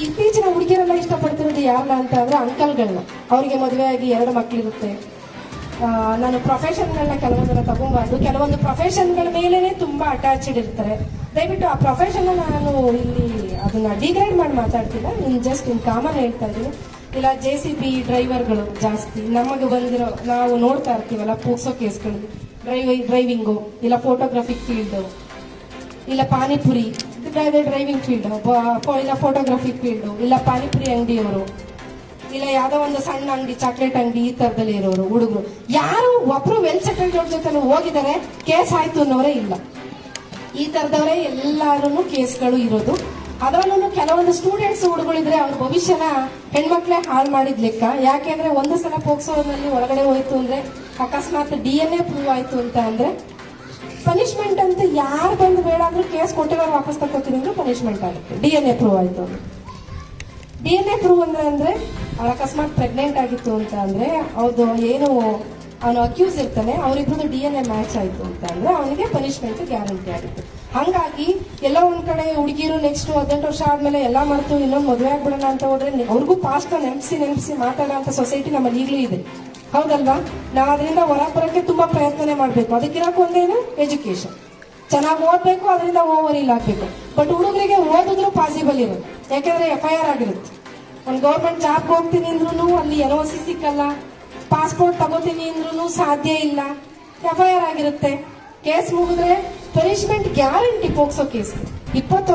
ಇತ್ತೀಚಿನ ಹುಡುಗಿಯರೆಲ್ಲ ಇಷ್ಟಪಡ್ತಿರೋದು ಯಾರನ್ನ ಅಂತ ಅಂದ್ರೆ ಅಂಕಲ್ಗಳನ್ನ. ಅವರಿಗೆ ಮದುವೆ ಆಗಿ 2 ಮಕ್ಕಳಿರುತ್ತೆ. ನಾನು ಪ್ರೊಫೆಷನ್ಗಳನ್ನ ಕೆಲವೊಂದನ್ನ ತಗೊಂಬಾರ್ದು, ಕೆಲವೊಂದು ಪ್ರೊಫೆಷನ್ಗಳ ಮೇಲೇನೆ ತುಂಬಾ ಅಟ್ಯಾಚ್ಡ್ ಇರ್ತಾರೆ. ದಯವಿಟ್ಟು ಆ ಪ್ರೊಫೆಷನ್ ನಾನು ಇಲ್ಲಿ ಅದನ್ನ ಡಿಗ್ರೇಡ್ ಮಾಡಿ ಮಾತಾಡ್ತಿಲ್ಲ, ಜಸ್ಟ್ ಇನ್ ಕಾಮನ್ ಹೇಳ್ತಾ ಇದ್ದೀನಿ. ಇಲ್ಲ JCB ಡ್ರೈವರ್ಗಳು ಜಾಸ್ತಿ ನಮಗೆ ಬಂದಿರೋ, ನಾವು ನೋಡ್ತಾ ಇರ್ತೀವಲ್ಲ ಪೋಕ್ಸೋ ಕೇಸ್ಗಳು, ಡ್ರೈವಿಂಗು, ಇಲ್ಲ ಫೋಟೋಗ್ರಾಫಿಕ್ ಫೀಲ್ಡ್, ಇಲ್ಲ ಪಾನಿಪುರಿ ಡ್ರೈವಿಂಗ್ ಫೀಲ್ಡ್, ಇಲ್ಲ ಫೋಟೋಗ್ರಾಫಿಕ್ ಫೀಲ್ಡ್, ಇಲ್ಲ ಪಾನಿಪುರಿ ಅಂಗಡಿಯವರು, ಇಲ್ಲ ಯಾವ್ದೋ ಒಂದು ಸಣ್ಣ ಅಂಗಡಿ, ಚಾಕ್ಲೇಟ್ ಅಂಗಡಿ, ಈ ತರದಲ್ಲಿ ಇರೋರು ಹುಡುಗರು. ಯಾರು ಒಬ್ರು ವೆಲ್ ಸೆಟಲ್ಡ್ ಅವ್ರ ಜೊತೆ ಹೋಗಿದ್ದಾರೆ ಕೇಸ್ ಆಯ್ತು ಅನ್ನೋರೇ ಇಲ್ಲ. ಈ ತರದವರೇ ಎಲ್ಲಾರು ಕೇಸ್ಗಳು ಇರೋದು. ಅದರಲ್ಲೂ ಕೆಲವೊಂದು ಸ್ಟೂಡೆಂಟ್ಸ್ ಹುಡುಗರಿದ್ರೆ ಅವ್ರ ಭವಿಷ್ಯನ ಹೆಣ್ಮಕ್ಳೇ ಹಾಳು ಮಾಡಿದ್ ಲೆಕ್ಕ. ಯಾಕೆಂದ್ರೆ ಒಂದು ಸಲ ಪೋಕ್ಸೋನಲ್ಲಿ ಒಳಗಡೆ ಹೋಯ್ತು ಅಂದ್ರೆ, ಅಕಸ್ಮಾತ್ DNA ಪ್ರೂವ್ ಆಯ್ತು ಅಂತ ಅಂದ್ರೆ ಪನಿಷ್ಮೆಂಟ್ ಅಂತ ಯಾರು ಬಂದು ಬೇಡ ಅಂದ್ರೂ ಕೇಸ್ ಕೊಟ್ಟಿರೋ ವಾಪಸ್ ತಗೋತೀನಿ ಅಂದ್ರೆ ಪನಿಷ್ಮೆಂಟ್ ಆಗುತ್ತೆ. DNA ಪ್ರೂವ್ ಆಯ್ತು ಅಂದ್ರೆ, DNA ಪ್ರೂವ್ ಅಂದ್ರೆ ಅವ್ರು ಅಕಸ್ಮಾತ್ ಪ್ರೆಗ್ನೆಂಟ್ ಆಗಿತ್ತು ಅಂತ ಅಂದ್ರೆ ಅವ್ರದ್ದು ಏನು ಅವನು ಅಕ್ಯೂಸ್ ಇರ್ತಾನೆ, ಅವರಿಬ್ರದ್ದು DNA ಮ್ಯಾಚ್ ಆಯ್ತು ಅಂತ ಅಂದ್ರೆ ಅವನಿಗೆ ಪನಿಷ್ಮೆಂಟ್ ಗ್ಯಾರಂಟಿ ಆಗುತ್ತೆ. ಹಂಗಾಗಿ ಎಲ್ಲ ಒಂದ್ ಕಡೆ ಹುಡುಗಿರು ನೆಕ್ಸ್ಟ್ 18 ವರ್ಷ ಆದ್ಮೇಲೆ ಎಲ್ಲಾ ಮಾಡ್ತು ಇನ್ನೊಂದು ಮದುವೆ ಆಗ್ಬಿಡೋಣ ಅಂತ ಹೋದ್ರೆ ಅವ್ರಿಗೂ ಪಾಸ್ಟ್ ನೆನಪಿಸಿ ಮಾತಾಡೋ ಅಂತ ಸೊಸೈಟಿ ನಮ್ಮಲ್ಲಿ ಈಗಲೂ ಇದೆ, ಹೌದಲ್ವಾ? ನಾವು ಅದರಿಂದ ಹೊರಗೆ ಬರೋಕ್ಕೆ ತುಂಬಾ ಪ್ರಯತ್ನನೇ ಮಾಡ್ಬೇಕು. ಅದಕ್ಕಿರೋಕೆ ಒಂದೇನು ಎಜುಕೇಶನ್, ಚೆನ್ನಾಗಿ ಓದ್ಬೇಕು, ಅದರಿಂದ ಓವರ್ ಇಲ್ಲ ಆಗ್ಬೇಕು. ಬಟ್ ಹುಡುಗರಿಗೆ ಓದಿದ್ರು ಪಾಸಿಬಲ್ ಇರುತ್ತೆ, ಯಾಕಂದ್ರೆ FIR ಆಗಿರುತ್ತೆ. ಒಂದು ಗೌರ್ಮೆಂಟ್ ಜಾಬ್ಗೆ ಹೋಗ್ತೀನಿ ಅಂದ್ರೂ ಅಲ್ಲಿ NOC ಸಿಕ್ಕಲ್ಲ, ಪಾಸ್ಪೋರ್ಟ್ ತಗೋತೀನಿ ಅಂದ್ರೂ ಸಾಧ್ಯ ಇಲ್ಲ, FIR ಆಗಿರುತ್ತೆ. ಕೇಸ್ ಮುಗಿದ್ರೆ ಪನಿಷ್ಮೆಂಟ್ ಗ್ಯಾರಂಟಿ. ಪೋಕ್ಸೋ ಕೇಸ್ 20 ವರ್ಷ